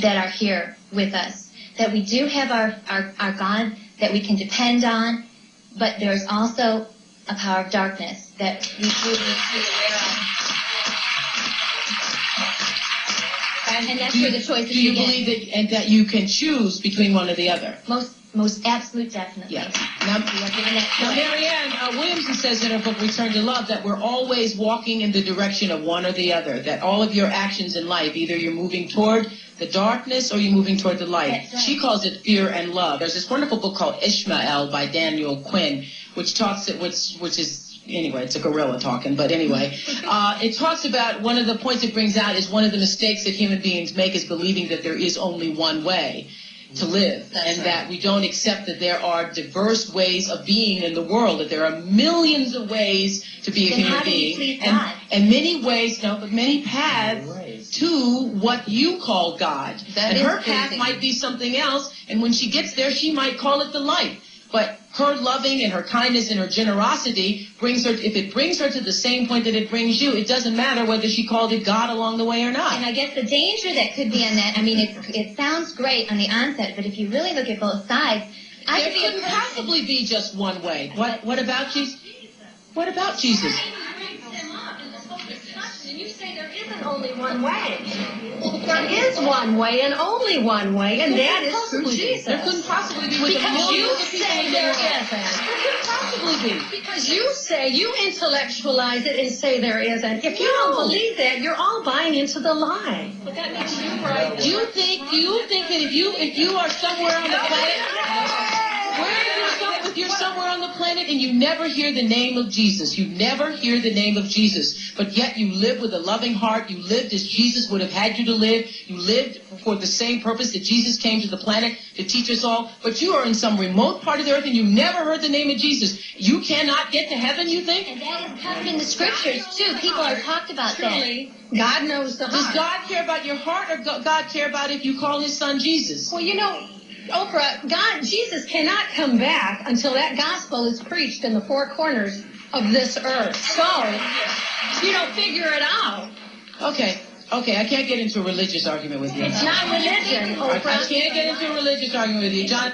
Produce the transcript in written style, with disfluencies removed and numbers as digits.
that are here with us. That we do have our God that we can depend on, but there's also a power of darkness that we do need to be aware of. And that's where the choice is. Do you believe that you can choose between one or the other? Most absolute, definitely. Yeah. Now Marianne Williamson says in her book, Return to Love, that we're always walking in the direction of one or the other, that all of your actions in life, either you're moving toward the darkness or you're moving toward the light. Right. She calls it fear and love. There's this wonderful book called Ishmael by Daniel Quinn, which is, anyway, it's a gorilla talking, but anyway, it talks about one of the points it brings out is one of the mistakes that human beings make is believing that there is only one way to live. That's and right. That we don't accept that there are diverse ways of being in the world, that there are millions of ways to be a human being, and many ways, but many paths to what you call God. And her path might be something else, and when she gets there, she might call it the light. But her loving and her kindness and her generosity brings her, if it brings her to the same point that it brings you, it doesn't matter whether she called it God along the way or not. And I guess the danger that could be in that, I mean, it sounds great on the onset, but if you really look at both sides, there couldn't possibly be just one way. What about Jesus? What about Jesus? And you say there isn't only one way. There is one way and only one way, and that is through Jesus. There couldn't possibly be. Because you say there isn't. There couldn't possibly be. Because you intellectualize it and say there isn't. If you don't believe that, you're all buying into the lie. But that makes you right. You think that if you are somewhere on the planet, if you're somewhere on the planet and you never hear the name of Jesus, you never hear the name of Jesus, but yet you live with a loving heart, you lived as Jesus would have had you to live, you lived for the same purpose that Jesus came to the planet to teach us all, but you are in some remote part of the earth and you never heard the name of Jesus. You cannot get to heaven, you think? And that is covered in the scriptures, too. People are talked about that. God knows the heart. Does God care about your heart, or God care about if you call his son Jesus? Well, you know, Oprah, Jesus cannot come back until that gospel is preached in the four corners of this earth. So, figure it out. Okay, I can't get into a religious argument with you. It's not religion, Oprah. I can't get into a religious argument with you. John.